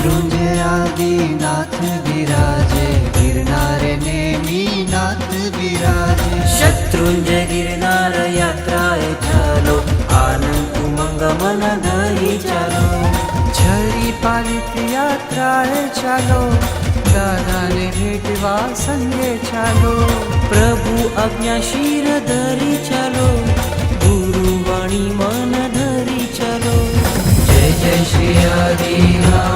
शत्रुंजयादिनाथ विराजे, गिरनारे नेमी नाथ विराजे। शत्रुंजय गिरनार यात्राए चालो, आनंद उमंग मन धरी चालो। झरी पालित यात्राए चालो, दादाने भेटवा संगे चालो। प्रभु आज्ञा शिर धरी चालो, गुरुवाणी मन धरी चालो। जय जय श्री आदिनाथ।